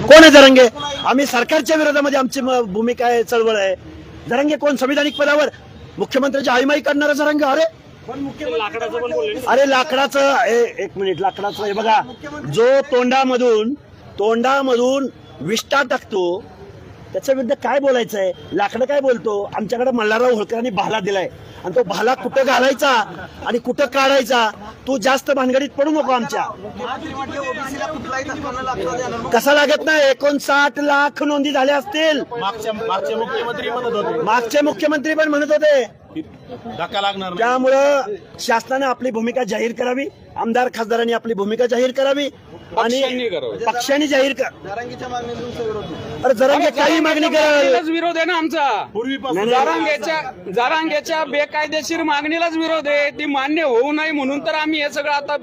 कोण आहे जरांगे? आम्ही सरकारच्या विरोधामध्ये आमची भूमिका आहे, चळवळ आहे. जरांगे कोण? संविधानिक पदावर मुख्यमंत्र्याची आईमाई करणारा जरांगे? अरे लाकडाचं, एक मिनिट, लाकडाचं हे बघा, जो तोंडामधून विष्ठा टाकतो त्याच्या विरुद्ध काय बोलायचंय? लाकडं काय बोलतो? आमच्याकडे मल्हारराव होळकरांनी भाला दिलाय आणि तो भाला कुठं घालायचा आणि कुठं काढायचा, तू जास्त भानगडीत पडू नको आमच्या. कसा लागत नाही? 59 लाख नोंदी झाल्या असतील. मागचे मुख्यमंत्री पण म्हणत होते. त्यामुळं शासनाने आपली भूमिका जाहीर करावी, आमदार खासदारांनी आपली भूमिका जाहीर करावी आणि पक्षांनी जाहीर कर. अरे जरांगे काही मागणी करायलाच विरोध आहे ना आमचा. जरांगेच्या बेकायदेशीर मागणीलाच विरोध आहे. ती मान्य होऊ नये म्हणून तर आम्ही हे सगळं आता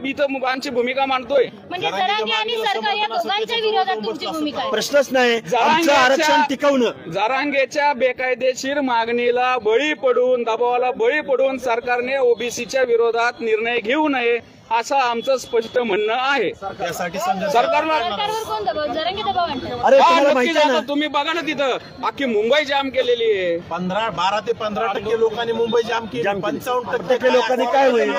आमची भूमिका मांडतोय. म्हणजे जरांगे आणि सरकार या दोघांच्या विरोधात तुमची भूमिका आहे? प्रश्नच नाही. आमचं आरक्षण टिकवणं. जरांगेच्या बेकायदेशीर मागणीला बळी पडून, दबावाला बळी पडून सरकारने ओबीसीच्या विरोधात निर्णय घेऊ नये असं आमचं स्पष्ट म्हणणं आहे. सरकारवर कोण दबाव? जरांगे दबाव आणतात. अरे तुम्हाला माहिती आहे ना, तुम्ही बघा ना, तिथं अख्खी मुंबई जाम केलेली आहे. 12 ते 15% लोकांनी मुंबई जाम केली. 55% लोकांनी काय होईल?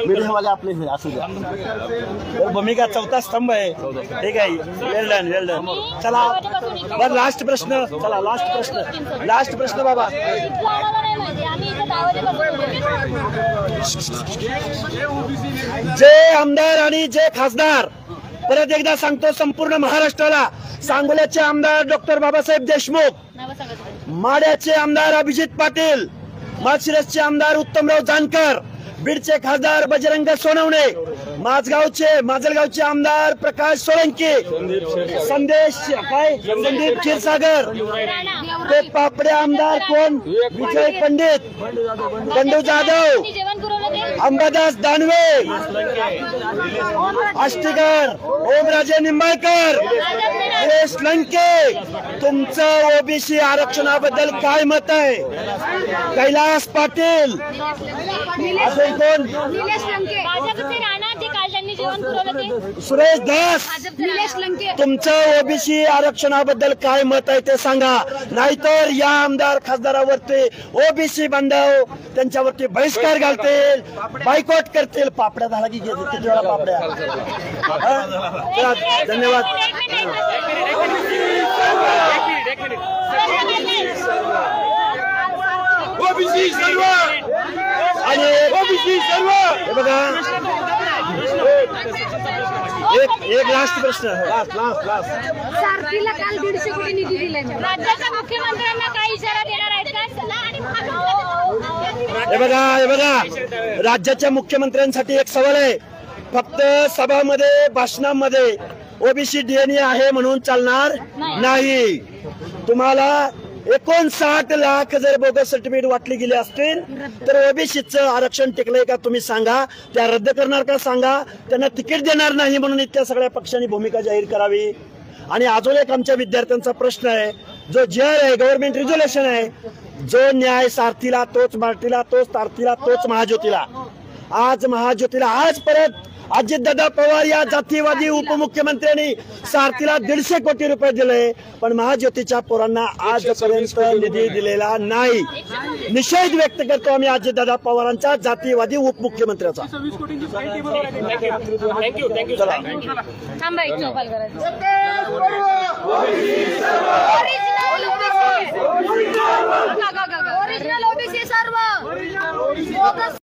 मीडियावाले आपले असू द्या. भूमिका चौथा स्तंभ आहे. ठीक आहे, वेल डन. चला बरं, लास्ट प्रश्न. चला लास्ट प्रश्न बाबा. जे आमदार आणि जे खासदार, परत एकदा सांगतो संपूर्ण महाराष्ट्राला, सांगोल्याचे आमदार डॉक्टर बाबासाहेब देशमुख, माढ्याचे आमदार अभिजित पाटील, माळशिरसचे आमदार उत्तमराव जानकर, बीडचे खासदार बजरंग सोनवणे, माजलगावचे आमदार प्रकाश सोळंके, संदीप क्षीरसागर, ते पापडे आमदार कोण? विजय पंडित, बंडू जाधव, अंबादास दानवे, आष्टीकर, ओमराजे निंबाळकर, सुरेश लंके. तुमचं ओबीसी आरक्षणाबद्दल काय मत आहे? कैलास पाटील, अजून कोण? सुरेश दास. तुमचं ओबीसी आरक्षणाबद्दल काय मत आहे ते सांगा, नाहीतर या आमदार खासदारावरती ओबीसी बांधव त्यांच्यावरती बहिष्कार घालतील, बायकॉट करतील. पापड्या झाला की किती वेळा पापड्या. धन्यवाद. हे बघा, एक लास्ट प्रश्न. लास्ट. सारथीला काल 150 कोटी निधी दिलाय. राज्याच्या मुख्यमंत्र्यांना काय इशारा देणार आहेत का? हे बघा, राज्याच्या मुख्यमंत्र्यांसाठी एक सवाल आहे. फक्त सभामध्ये, भाषणामध्ये ओबीसी डीएनए आहे म्हणून चालणार नाही. तुम्हाला 59 लाख जर बोगस सर्टिफिकेट वाटली गेली असतील तर ओबीसीचं आरक्षण टिकलंय का तुम्ही सांगा. त्या रद्द करणार का सांगा. त्यांना तिकीट देणार नाही म्हणून इतक्या सगळ्या पक्षांनी भूमिका जाहीर करावी. आणि अजून एक आमच्या विद्यार्थ्यांचा प्रश्न आहे, जो जेआर आहे, गव्हर्नमेंट रिझोल्युशन आहे, जो न्याय सारथीला तोच मारतीला, तोच तारतीला तोच महाज्योतीला. आज परत अजितदादा पवार या जातीवादी उपमुख्यमंत्र्यांनी सारथीला 150 कोटी रुपये दिले, पण महाज्योतीच्या पोरांना आजपर्यंत निधी दिलेला नाही. निषेध व्यक्त करतो आम्ही अजितदादा पवारांच्या जातीवादी उपमुख्यमंत्र्याचा. ओरिजिनल ओबीसी सर्व